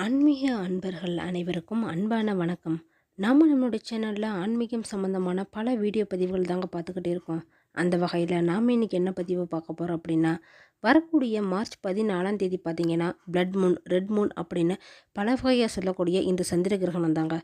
ஆன்மீக அன்பர்கள் அனைவருக்கும் அன்பான வணக்கம். நாம நம்மளுடைய சேனலில் ஆன்மீகம் சம்மந்தமான பல வீடியோ பதிவுகள் தாங்க பார்த்துக்கிட்டே இருக்கோம். அந்த வகையில் நாம் இன்னைக்கு என்ன பதிவு பார்க்க போகிறோம் அப்படின்னா, வரக்கூடிய மார்ச் 14ஆம் தேதி பார்த்தீங்கன்னா பிளட் மூன், ரெட் மூன் அப்படின்னு பல வகையாக சொல்லக்கூடிய இந்த சந்திர கிரகணம் தாங்க.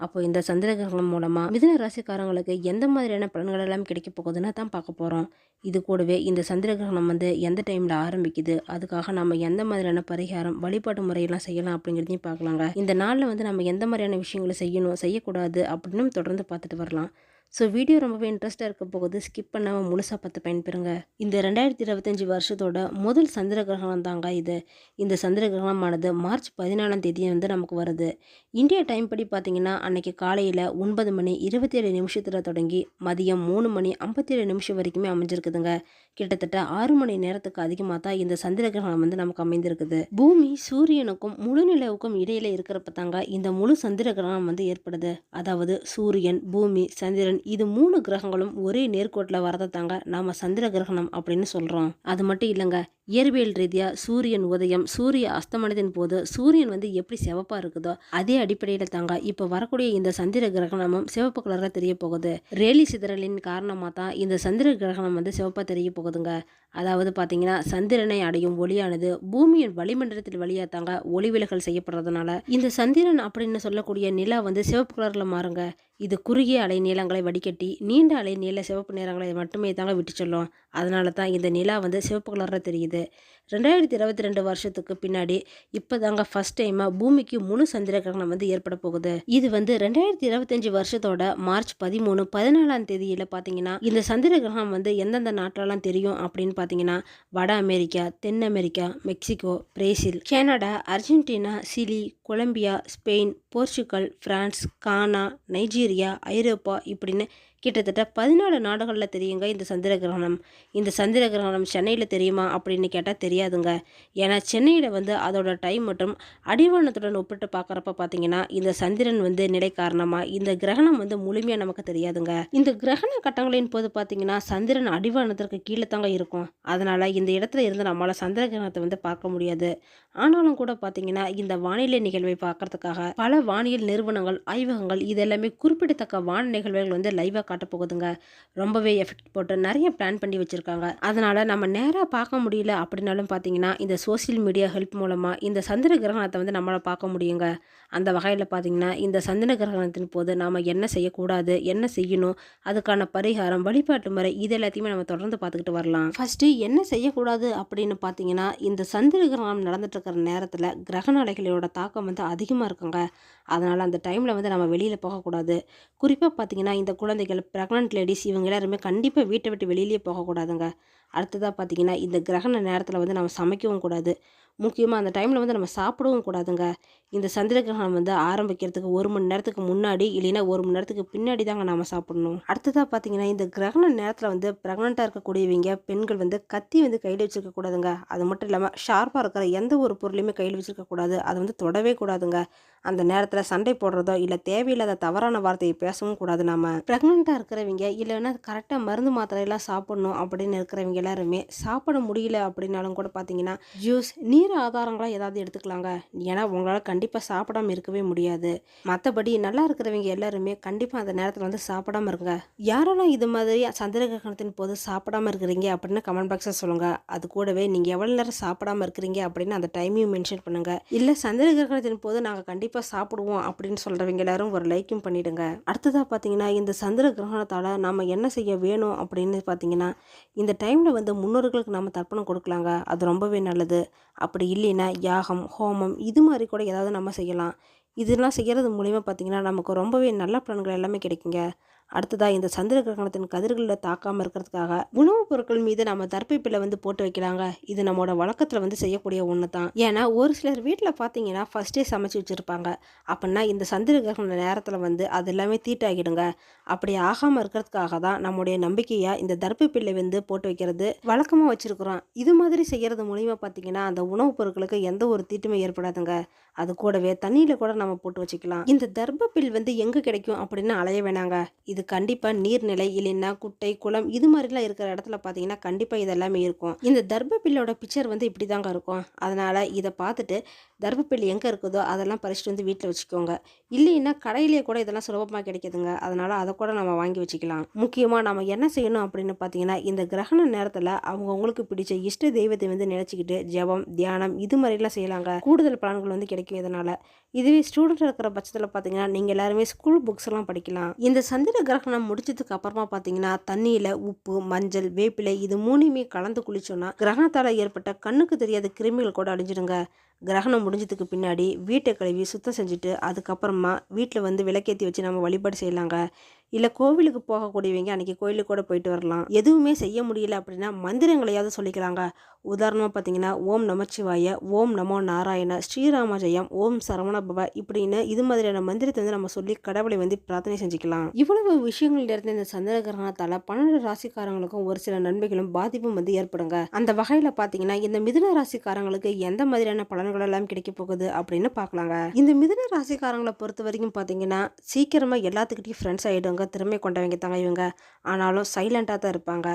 அப்போ இந்த சந்திர கிரகணம் மூலமாக மிதுன ராசிக்காரங்களுக்கு எந்த மாதிரியான பலன்கள் எல்லாம் கிடைக்க போகுதுன்னு தான் பார்க்க போகிறோம். இது கூடவே இந்த சந்திர கிரகணம் எந்த டைமில் ஆரம்பிக்குது, அதுக்காக நம்ம எந்த மாதிரியான பரிகாரம் வழிபாட்டு முறையெல்லாம் செய்யலாம் அப்படிங்கிறதையும் பார்க்கலாங்க. இந்த நாளில் நம்ம எந்த மாதிரியான விஷயங்களை செய்யணும் செய்யக்கூடாது அப்படின்னு தொடர்ந்து பார்த்துட்டு வரலாம். ஸோ வீடியோ ரொம்பவே இன்ட்ரெஸ்ட்டாக இருக்க போகுது. ஸ்கிப் பண்ணாமல் முழுசாக பார்த்து பயன்பெறுங்க. இந்த 2025 வருஷத்தோட முதல் சந்திர கிரகணம் தாங்க இது. இந்த சந்திர கிரகணமானது மார்ச் 14ஆம் தேதி நமக்கு வருது. இந்தியா டைம் படி பார்த்தீங்கன்னா அன்னைக்கு காலையில் 9 மணி 27 நிமிஷத்தில் தொடங்கி மதியம் 3 மணி 57 நிமிஷம் வரைக்குமே அமைஞ்சிருக்குதுங்க. கிட்டத்தட்ட 6 மணி நேரத்துக்கு அதிகமாக தான் இந்த சந்திர கிரகணம் நமக்கு அமைந்திருக்குது. பூமி சூரியனுக்கும் முழு நிலவுக்கும் இடையில இருக்கிறப்ப தாங்க இந்த முழு சந்திர கிரகணம் ஏற்படுது. அதாவது சூரியன், பூமி, சந்திரன் இது 3 கிரகங்களும் ஒரே நேர்கோட்டில் வரதை தாங்க நாம சந்திர கிரகணம் அப்படின்னு சொல்றோம். அது மட்டும் இல்லைங்க, இயற்பியல் ரீதியாக சூரியன் உதயம், சூரிய அஸ்தமனத்தின் போது சூரியன் எப்படி சிவப்பா இருக்குதோ அதே அடிப்படையில் தாங்க இப்போ வரக்கூடிய இந்த சந்திர கிரகணமும் சிவப்பு கலரில் தெரிய போகுது. ரேலி சிதறலின் காரணமாக தான் இந்த சந்திர கிரகணம் சிவப்பா தெரிய போகுதுங்க. அதாவது பார்த்தீங்கன்னா சந்திரனை அடையும் ஒளியானது பூமியின் வளிமண்டலத்தில் வழியாக தாங்க ஒளி விலகல் செய்யப்படுறதுனால இந்த சந்திரன் அப்படின்னு சொல்லக்கூடிய நிலா சிவப்பு கலரில் மாறுங்க. இது குறுகிய அலை நீளங்களை வடிகட்டி நீண்ட அலை நீள சிவப்பு நிறங்களை மட்டுமே தாங்க விட்டு சொல்லும். அதனால தான் இந்த நிலா சிவப்பு கலரில் தெரியுது. 2022 வருஷத்துக்கு பின்னாடி இப்போ தாங்க ஃபர்ஸ்ட் டைமாக பூமிக்கு முழு சந்திர கிரகணம் ஏற்பட போகுது. இது 2025 வருஷத்தோட மார்ச் 13, 14ஆம் தேதியில் பார்த்தீங்கன்னா இந்த சந்திர கிரகணம் எந்தெந்த நாட்டிலலாம் தெரியும் அப்படின்னு பார்த்தீங்கன்னா வட அமெரிக்கா, தென் America, Mexico, Brazil, Canada, Argentina, Chile, Colombia, Spain, Portugal, France, Ghana, Nigeria, Europe இப்படின்னு கிட்டத்தட்ட 14 நாடுகளில் தெரியுங்க இந்த சந்திர கிரகணம். இந்த சந்திர கிரகணம் சென்னையில் தெரியுமா அப்படின்னு கேட்டால் தெரியாதுங்க. ஏன்னா சென்னையில் அதோட டைம் மற்றும் அடிவானத்துடன் ஒப்பிட்டு பார்க்குறப்ப பார்த்தீங்கன்னா இந்த சந்திரன் நிலை காரணமாக இந்த கிரகணம் முழுமையாக நமக்கு தெரியாதுங்க. இந்த கிரகண கட்டங்களின் போது பார்த்தீங்கன்னா சந்திரன் அடிவானத்திற்கு கீழே தாங்க இருக்கும். அதனால் இந்த இடத்துல இருந்து நம்மளால் சந்திர கிரகணத்தை பார்க்க முடியாது. ஆனாலும் கூட பார்த்தீங்கன்னா இந்த வானிலை நிகழ்வை பார்க்கறதுக்காக பல வானியல் நிறுவனங்கள், ஆய்வகங்கள் இதெல்லாமே குறிப்பிடத்தக்க வான நிகழ்வுகள் லைவாக காட்ட போகுதுங்க. ரொம்பவே எஃபெக்ட் போட்டு நிறைய பிளான் பண்ணி வச்சுருக்காங்க. அதனால் நம்ம நேராக பார்க்க முடியல அப்படின்னாலும் பார்த்தீங்கன்னா இந்த சோசியல் மீடியா ஹெல்ப் மூலமாக இந்த சந்திர கிரகணத்தை நம்மளால் பார்க்க முடியுங்க. அந்த வகையில் பார்த்தீங்கன்னா இந்த சந்திர கிரகணத்தின் போது நாம் என்ன செய்யக்கூடாது, என்ன செய்யணும், அதுக்கான பரிகாரம், வழிபாட்டு முறை இது எல்லாத்தையுமே நம்ம தொடர்ந்து பார்த்துக்கிட்டு வரலாம். ஃபஸ்ட்டு என்ன செய்யக்கூடாது அப்படின்னு பார்த்தீங்கன்னா இந்த சந்திர கிரகணம் நடந்துட்டு இருக்கிற நேரத்தில் கிரகண அலைகளோட தாக்கம் அதிகமாக இருக்குங்க. அதனால் அந்த டைமில் நம்ம வெளியில் போகக்கூடாது. குறிப்பாக பார்த்தீங்கன்னா இந்த குழந்தைகள், ப்ரெக்னென்ட் லேடிஸ் இவங்க எல்லாருமே கண்டிப்பாக வீட்டை விட்டு வெளியிலேயே போகக்கூடாதுங்க. அடுத்ததாக பார்த்தீங்கன்னா இந்த கிரகண நேரத்தில் நம்ம சமைக்கவும் கூடாது. முக்கியமாக அந்த டைமில் நம்ம சாப்பிடவும் கூடாதுங்க. இந்த சந்திர கிரகணம் ஆரம்பிக்கிறதுக்கு 1 மணி நேரத்துக்கு முன்னாடி இல்லைன்னா 1 மணி நேரத்துக்கு பின்னாடி தாங்க நாம் சாப்பிடணும். அடுத்ததாக பார்த்தீங்கன்னா இந்த கிரகண நேரத்தில் ப்ரெக்னெண்ட்டாக இருக்கக்கூடியவங்க பெண்கள் கத்தி கையில் வச்சுருக்க கூடாதுங்க. அது மட்டும் இல்லாமல் ஷார்ப்பாக இருக்கிற எந்த ஒரு பொருளையுமே கையில் வச்சுருக்க கூடாது. அதை தொடவே கூடாதுங்க. அந்த நேரத்தில் சண்டை போடுறதோ இல்லை தேவையில்லாத தவறான வார்த்தையை பேசவும் கூடாது. நாம் ப்ரெக்னெண்ட்டாக இருக்கிறவங்க இல்லைன்னா கரெக்டாக மருந்து மாத்திரையெல்லாம் சாப்பிடணும் அப்படின்னு இருக்கிறவங்க எல்லாருமே சாப்பிட முடியல அப்படின்னாலும் கூட பார்த்தீங்கன்னா ஜூஸ், நீர் ஆதாரங்களாக ஏதாவது எடுத்துக்கலாங்க. ஏன்னா உங்களால் கண்டிப்பாக சாப்பிடாம இருக்கவே முடியாது. மற்றபடி நல்லா இருக்கிறவங்க எல்லாருமே கண்டிப்பாக அந்த நேரத்தில் சாப்பிடாம இருங்க. யாரெல்லாம் இது மாதிரி சந்திர கிரகணத்தின் போது சாப்பிடாம இருக்கிறீங்க அப்படின்னு கமெண்ட் பாக்ஸில் சொல்லுங்கள். அது கூடவே நீங்கள் எவ்வளோ நேரம் சாப்பிடாம இருக்கிறீங்க அப்படின்னு அந்த டைமையும் மென்ஷன் பண்ணுங்கள். இல்லை சந்திர கிரகணத்தின் போது நாங்கள் கண்டிப்பாக சாப்பிடுவோம் அப்படின்னு சொல்கிறவங்க எல்லாரும் ஒரு லைக்கும் பண்ணிவிடுங்க. அடுத்ததாக பார்த்தீங்கன்னா இந்த சந்திர கிரகணத்தால் நாம் என்ன செய்ய வேணும் அப்படின்னு பார்த்தீங்கன்னா இந்த டைமில் முன்னோர்களுக்கு நம்ம தர்ப்பணம் கொடுக்கலாங்க. அது ரொம்பவே நல்லது. அப்படி இல்லைன்னா யாகம், ஹோமம் இது மாதிரி கூட ஏதாவது நம்ம செய்யலாம். இதெல்லாம் செய்கிறது மூலிமா பார்த்தீங்கன்னா நமக்கு ரொம்பவே நல்ல பலன்கள் எல்லாமே கிடைக்குங்க. அடுத்ததாக இந்த சந்திர கிரகணத்தின் கதிர்களில் தாக்காமல் இருக்கிறதுக்காக உணவுப் பொருட்கள் மீது நம்ம தர்ப்பைப்பில் போட்டு வைக்கலாங்க. இது நம்மளோட வழக்கத்தில் செய்யக்கூடிய ஒன்று தான். ஏன்னா ஒரு சிலர் வீட்டில் பார்த்தீங்கன்னா ஃபஸ்ட்டே சமைச்சு வச்சுருப்பாங்க. அப்படின்னா இந்த சந்திர கிரகண நேரத்தில் அது எல்லாமே தீட்டாகிடுங்க. அப்படி ஆகாமல் இருக்கிறதுக்காக தான் நம்முடைய நம்பிக்கையாக இந்த தர்ப்பைப்பில்லை போட்டு வைக்கிறது வழக்கமாக வச்சுருக்குறோம். இது மாதிரி செய்கிறது மூலிமா பார்த்தீங்கன்னா அந்த உணவுப் பொருட்களுக்கு எந்த ஒரு தீட்டுமே ஏற்படாதுங்க. அது கூடவே தண்ணியில் கூட நம்ம போட்டு வச்சுக்கலாம். இந்த தர்ப்பப்பில் எங்கே கிடைக்கும் அப்படின்னு அலைய வேணாங்க. இது இது கண்டிப்பாக நீர்நிலை இல்லைன்னா குட்டை குளம் இது மாதிரிலாம் இருக்கிற இடத்துல பார்த்தீங்கன்னா கண்டிப்பாக இதெல்லாமே இருக்கும். இந்த தர்பப்பில்லியோட பிக்சர் வந்து இப்படி தாங்க இருக்கும். அதனால் இதை பார்த்துட்டு தர்பப்பில்லி எங்கே இருக்குதோ அதெல்லாம் பறிச்சுட்டு வந்து வீட்டில் வச்சுக்கோங்க. இல்லைன்னா கடையிலேயே கூட இதெல்லாம் சுலபமாக கிடைக்குதுங்க. அதனால் அதை கூட நம்ம வாங்கி வச்சுக்கலாம். முக்கியமாக நம்ம என்ன செய்யணும் அப்படின்னு பார்த்தீங்கன்னா இந்த கிரகண நேரத்தில் அவங்கவுங்களுக்கு பிடிச்ச இஷ்ட தெய்வத்தை வந்து நினச்சிக்கிட்டு ஜெபம் தியானம் இது மாதிரிலாம் செய்யலாங்க. கூடுதல் பலன்கள் வந்து கிடைக்கும் இதனால். இதுவே ஸ்டூடெண்ட் இருக்கிற பட்சத்தில் பார்த்தீங்கன்னா நீங்கள் எல்லாருமே ஸ்கூல் புக்ஸ் எல்லாம் படிக்கலாம். இந்த சந்திர கிரகணம் முடிச்சதுக்கு அப்புறமா பார்த்தீங்கன்னா தண்ணியில் உப்பு மஞ்சள் வேப்பிலை இது மூணுமே கலந்து குளிச்சோன்னா கிரகணத்தால் ஏற்பட்ட கண்ணுக்கு தெரியாத கிருமிகள் கூட அழிஞ்சிடுங்க. கிரகணம் முடிஞ்சதுக்கு பின்னாடி வீட்டை கழுவி சுத்தம் செஞ்சுட்டு அதுக்கப்புறமா வீட்டில் வந்து விளக்கேற்றி வச்சு நம்ம வழிபாடு செய்யலாங்க. இல்லை கோவிலுக்கு போகக்கூடியவங்க அன்றைக்கி கோயிலுக்கு கூட போயிட்டு வரலாம். எதுவுமே செய்ய முடியல அப்படின்னா மந்திரங்களையாவது சொல்லிக்கலாங்க. உதாரணமாக பார்த்தீங்கன்னா ஓம் நமச்சிவாய, ஓம் நமோ நாராயண, ஸ்ரீராம ஜெயம், ஓம் சரவண பவ இப்படின்னு இது மாதிரியான மந்திரத்தை வந்து நம்ம சொல்லி கடவுளை வந்து பிரார்த்தனை செஞ்சுக்கலாம். இவ்வளவு விஷயங்கள் இருந்த இந்த சந்திர கிரகணத்தால் 12 ராசிக்காரங்களுக்கும் ஒரு சில நன்மைகளும் பாதிப்பும் வந்து ஏற்படுங்க. அந்த வகையில் பார்த்தீங்கன்னா இந்த மிதுன ராசிக்காரங்களுக்கு எந்த மாதிரியான பலன்கள் எல்லாம் கிடைக்க போகுது அப்படின்னு பார்க்கலாங்க. இந்த மிதுன ராசிக்காரங்களை பொறுத்த வரைக்கும் பார்த்தீங்கன்னா சீக்கிரமாக எல்லாத்துக்கிட்டையும் ஃப்ரெண்ட்ஸ் ஆகிடுங்க. திறமை கொண்டவங்க தாங்க இவங்க. ஆனாலும் சைலண்டாக தான் இருப்பாங்க.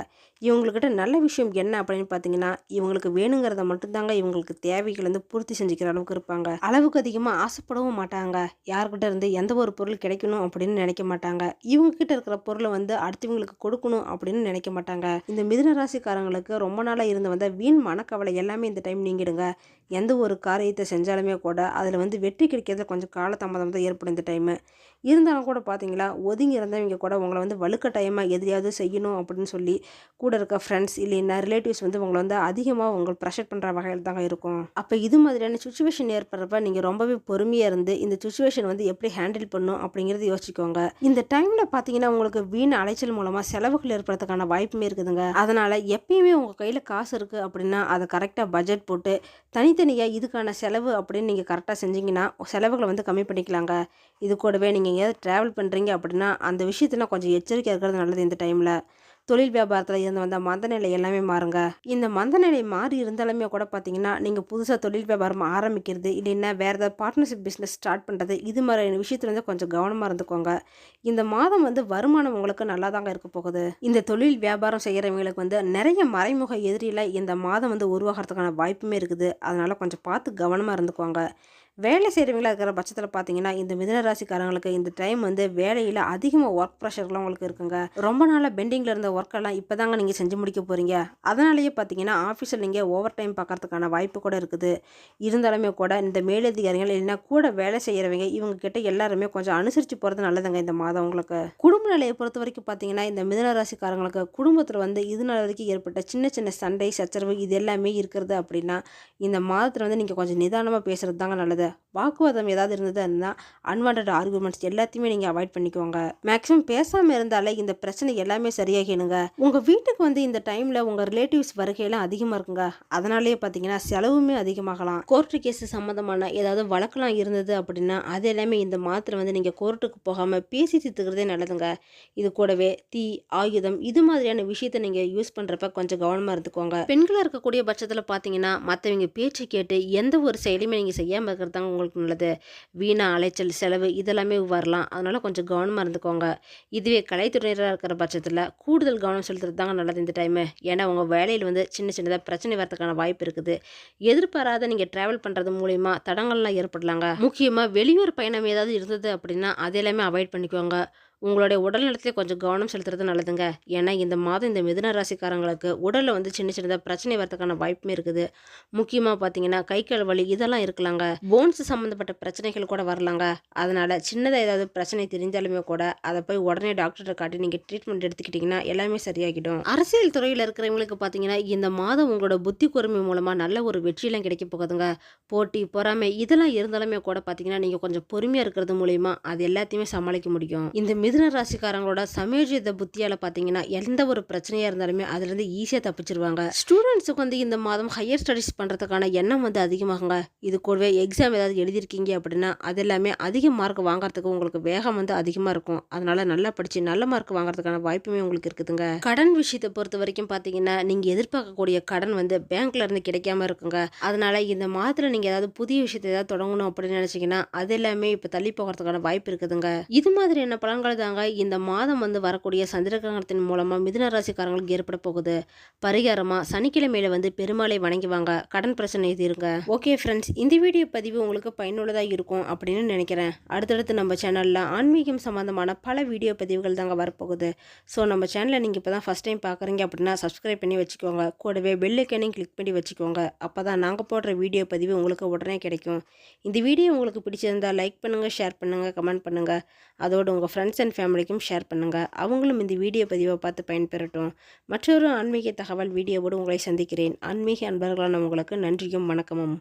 இவங்கக்கிட்ட நல்ல விஷயம் என்ன அப்படின்னு பார்த்தீங்கன்னா இவங்களுக்கு வேணுங்கிறத மட்டும்தாங்க இவங்களுக்கு தேவைகள் வந்து பூர்த்தி செஞ்சுக்கிற அளவுக்கு இருப்பாங்க. அளவுக்கு அதிகமாக ஆசைப்படவும் மாட்டாங்க. யார்கிட்ட இருந்து எந்த ஒரு பொருள் கிடைக்கணும் அப்படின்னு நினைக்க மாட்டாங்க. இவங்க கிட்ட இருக்கிற பொருளை வந்து அடுத்தவங்களுக்கு கொடுக்கணும் அப்படின்னு நினைக்க மாட்டாங்க. இந்த மிதுன ராசிக்காரங்களுக்கு ரொம்ப நாளாக இருந்து வந்த வீண் மனக்கவலை எல்லாமே இந்த டைம் நீங்கிடுங்க. எந்த ஒரு காரியத்தை செஞ்சாலுமே கூட அதில் வந்து வெற்றி கிடைக்கிறதுல கொஞ்சம் காலதாமதம் தான் ஏற்படும் இந்த டைமு. இருந்தாலும் கூட பார்த்தீங்களா ஒதுங்கி இருந்தவங்க கூட உங்களை வந்து வலுக்கட்டாயமாக எதையாவது செய்யணும் அப்படின்னு சொல்லி கூட இருக்க ஃப்ரெண்ட்ஸ் இல்லைன்னா ரிலேட்டிவ்ஸ் வந்து உங்களை வந்து அதிகமாக உங்களை ப்ரெஷர் பண்ணுற வகையில் தாங்க இருக்கும். அப்போ இது மாதிரியான சுச்சுவேஷன் ஏற்படுறப்ப நீங்கள் ரொம்பவே பொறுமையாக இருந்து இந்த சுச்சுவேஷன் வந்து எப்படி ஹேண்டில் பண்ணும் அப்படிங்கிறது யோசிச்சுக்கோங்க. இந்த டைமில் பார்த்தீங்கன்னா உங்களுக்கு வீண் அலைச்சல் மூலமாக செலவுகள் ஏற்படுறதுக்கான வாய்ப்புமே இருக்குதுங்க. அதனால் எப்பயுமே உங்கள் கையில் காசு இருக்குது அப்படின்னா அதை கரெக்டாக பட்ஜெட் போட்டு தனித்தனியாக இதுக்கான செலவு அப்படின்னு நீங்கள் கரெக்டாக செஞ்சீங்கன்னா செலவுகளை வந்து கம்மி பண்ணிக்கலாங்க. இது கூடவே நீங்கள் எங்கேயாவது ட்ராவல் பண்ணுறீங்க அப்படின்னா அந்த விஷயத்தில் கொஞ்சம் எச்சரிக்கையாக இருக்கிறது நல்லது. இந்த டைமில் தொழில் வியாபாரத்தில் இருந்து வந்த மந்தநிலை எல்லாமே மாறுங்க. இந்த மந்தநிலை மாறி இருந்தாலுமே கூட பார்த்தீங்கன்னா நீங்கள் புதுசாக தொழில் வியாபாரம் ஆரம்பிக்கிறது இல்லைன்னா வேறு ஏதாவது பார்ட்னர்ஷிப் பிஸ்னஸ் ஸ்டார்ட் பண்ணுறது இது மாதிரியான விஷயத்துல வந்து கொஞ்சம் கவனமாக இருந்துக்கோங்க. இந்த மாதம் வந்து வருமானம் உங்களுக்கு நல்லா தாங்க இருக்க போகுது. இந்த தொழில் வியாபாரம் செய்கிறவங்களுக்கு வந்து நிறைய மறைமுக எதிரியில் இந்த மாதம் வந்து உருவாகிறதுக்கான வாய்ப்புமே இருக்குது. அதனால் கொஞ்சம் பார்த்து கவனமாக இருந்துக்கோங்க. வேலை செய்கிறவங்களா இருக்கிற பட்சத்தில் பார்த்தீங்கன்னா இந்த மிதுன ராசிக்காரங்களுக்கு இந்த டைம் வந்து வேலையில் அதிகமாக ஒர்க் ப்ரெஷர்லாம் உங்களுக்கு இருக்குங்க. ரொம்ப நாளாக பெண்டிங்கில் இருந்த ஒர்க்கெல்லாம் இப்போ தாங்க நீங்கள் செஞ்சு முடிக்க போகிறீங்க. அதனாலேயே பார்த்தீங்கன்னா ஆஃபீஸில் நீங்கள் ஓவர் டைம் பார்க்கறதுக்கான வாய்ப்பு கூட இருக்குது. இருந்தாலுமே கூட இந்த மேலதிகாரிகள் இல்லைன்னா கூட வேலை செய்கிறவங்க இவங்க கிட்ட எல்லாருமே கொஞ்சம் அனுசரித்து போகிறது நல்லதுங்க. இந்த மாதம் உங்களுக்கு குடும்ப நிலையை பொறுத்த வரைக்கும் பார்த்தீங்கன்னா இந்த மிதுன ராசிக்காரங்களுக்கு குடும்பத்தில் வந்து இது நாள் வரைக்கும் ஏற்பட்ட சின்ன சின்ன சண்டை சச்சரவு இது எல்லாமே இருக்கிறது அப்படின்னா இந்த மாதத்தில் வந்து நீங்கள் கொஞ்சம் நிதானமாக பேசுகிறது தாங்க நல்லது. வாக்குவாதம் ஏதாவது இருந்ததுன்னா அன்வான்ட் ஆர்குமெண்ட்ஸ் எல்லாத்தையுமே நீங்கள் அவாய்ட் பண்ணிக்கோங்க. மேக்ஸிமம் பேசாமல் இருந்தாலே இந்த பிரச்சனை எல்லாமே சரியாகிடுங்க. உங்கள் வீட்டுக்கு வந்து இந்த டைமில் உங்கள் ரிலேட்டிவ்ஸ் வருகையெல்லாம் அதிகமாக இருக்குங்க. அதனாலேயே பார்த்தீங்கன்னா செலவுமே அதிகமாகலாம். கோர்ட்டு கேஸ் சம்மந்தமான ஏதாவது வழக்கெல்லாம் இருந்தது அப்படின்னா அது எல்லாமே இந்த மாதத்தில் வந்து நீங்கள் கோர்ட்டுக்கு போகாமல் பேசி தீர்த்துக்கிறதே நல்லதுங்க. இது கூடவே தீ ஆயுதம் இது மாதிரியான விஷயத்தை நீங்கள் யூஸ் பண்ணுறப்ப கொஞ்சம் கவனமாக இருந்துக்கோங்க. பெண்களாக இருக்கக்கூடிய பட்சத்தில் பார்த்தீங்கன்னா மற்றவங்க பேச்சு கேட்டு எந்த ஒரு செயலுமே நீங்கள் செய்யாமல் இருக்கிறது தாங்க உங்களுக்கு நல்லது. வீணா அலைச்சல் செலவு இதெல்லாமே வரலாம். அதனால் கொஞ்சம் கவனமாக இருந்துக்கோங்க. இதுவே கலைத்துறையினராக இருக்கிற பட்சத்தில் கூடுதல் கவனம் செலுத்துறது தாங்க நல்லது இந்த டைமு. ஏன்னா உங்கள் வேலையில் வந்து சின்ன சின்னதாக பிரச்சனை வரதுக்கான வாய்ப்பு இருக்குது. எதிர்பாராத நீங்கள் ட்ராவல் பண்ணுறது மூலிமா தடங்கள்லாம் ஏற்படலாங்க. முக்கியமாக வெளியூர் பயணம் ஏதாவது இருந்தது அப்படின்னா அது எல்லாமே அவாய்ட் பண்ணிக்கோங்க. உங்களுடைய உடல் நலத்திலே கொஞ்சம் கவனம் செலுத்துறது நல்லதுங்க. ஏன்னா இந்த மாதம் இந்த மிதுன ராசிக்காரங்களுக்கு உடலில் வந்து சின்ன சின்னதாக பிரச்சனை வரதுக்கான வாய்ப்புமே இருக்குது. முக்கியமாக பார்த்தீங்கன்னா கை கால் வலி இதெல்லாம் இருக்கலாங்க. போன்ஸ் சம்மந்தப்பட்ட பிரச்சனைகள் கூட வரலாங்க. அதனால் சின்னதாக ஏதாவது பிரச்சனை தெரிஞ்சாலுமே கூட அதை போய் உடனே டாக்டர்கிட்ட காட்டி நீங்கள் ட்ரீட்மெண்ட் எடுத்துக்கிட்டிங்கன்னா எல்லாமே சரியாகிடும். அரசியல் துறையில் இருக்கிறவங்களுக்கு பார்த்தீங்கன்னா இந்த மாதம் உங்களோட புத்தி கூர்மை மூலமாக நல்ல ஒரு வெற்றியெல்லாம் கிடைக்க போகுதுங்க. போட்டி பொறாமை இதெல்லாம் இருந்தாலுமே கூட பார்த்தீங்கன்னா நீங்கள் கொஞ்சம் பொறுமையாக இருக்கிறது மூலிமா அது எல்லாத்தையுமே சமாளிக்க முடியும். இந்த மிதுன ராசிக்காரங்களோட சமயோஜித புத்தியால் பார்த்தீங்கன்னா எந்த ஒரு பிரச்சனையாக இருந்தாலுமே அதுலேருந்து ஈஸியாக தப்பிச்சிருவாங்க. ஸ்டூடெண்ட்ஸுக்கு வந்து இந்த மாதம் ஹையர் ஸ்டடீஸ் பண்ணுறதுக்கான எண்ணம் வந்து அதிகமாகுங்க. இது கூடவே எக்ஸாம் ஏதாவது எழுதியிருக்கீங்க அப்படின்னா அது எல்லாமே அதிக மார்க் வாங்குறதுக்கு உங்களுக்கு வேகம் வந்து அதிகமாக இருக்கும். அதனால நல்லா படித்து நல்ல மார்க் வாங்குறதுக்கான வாய்ப்புமே உங்களுக்கு இருக்குதுங்க. கடன் விஷயத்தை பொறுத்த வரைக்கும் பார்த்தீங்கன்னா நீங்கள் எதிர்பார்க்கக்கூடிய கடன் வந்து பேங்க்ல இருந்து கிடைக்காம இருக்குங்க. அதனால இந்த மாதத்தில் நீங்கள் ஏதாவது புதிய விஷயத்தை ஏதாவது தொடங்கணும் அப்படின்னு நினச்சிங்கன்னா அது எல்லாமே இப்போ தள்ளி போகிறதுக்கான வாய்ப்பு இருக்குதுங்க. இது மாதிரியான பலன்களை தாங்க இந்த மாதம் வரக்கூடிய சந்திரகிரகணத்தின் மூலமாக மிதுன ராசிக்காரங்களுக்கு ஏற்பட போகுது. பரிகாரமாக சனிக்கிழமையில பெருமாளை வணங்கிவாங்க, கடன் பிரச்சனை தீருங்க. ஓகே ஃப்ரெண்ட்ஸ், இந்த வீடியோ பதிவு உங்களுக்கு பயனுள்ளதாக இருக்கும் அப்படின்னு நினைக்கிறேன். அடுத்தடுத்து நம்ம சேனலில் ஆன்மீகம் சம்மந்தமான பல வீடியோ பதிவுகள் தாங்க வரப்போகுது. ஸோ நம்ம சேனலை நீங்கள் இப்போ தான் ஃபஸ்ட் டைம் பார்க்குறீங்க அப்படின்னா சப்ஸ்கிரைப் பண்ணி வச்சுக்கோங்க. கூடவே பெல் ஐக்கானையும் கிளிக் பண்ணி வச்சுக்கோங்க. அப்போ தான் நாங்கள் போடுற வீடியோ பதிவு உங்களுக்கு உடனே கிடைக்கும். இந்த வீடியோ உங்களுக்கு பிடிச்சிருந்தால் லைக் பண்ணுங்கள், ஷேர் பண்ணுங்கள், கமெண்ட் பண்ணுங்கள். அதோடு உங்கள் ஃப்ரெண்ட்ஸ் அண்ட் ஃபேமிலிக்கும் ஷேர் பண்ணுங்கள். அவங்களும் இந்த வீடியோ பதிவை பார்த்து பயன்பெறட்டும். மற்றொரு ஆன்மீக தகவல் வீடியோவோடு உங்களை சந்திக்கிறேன். ஆன்மீக அன்பர்களான உங்களுக்கு நன்றியும் வணக்கமும்.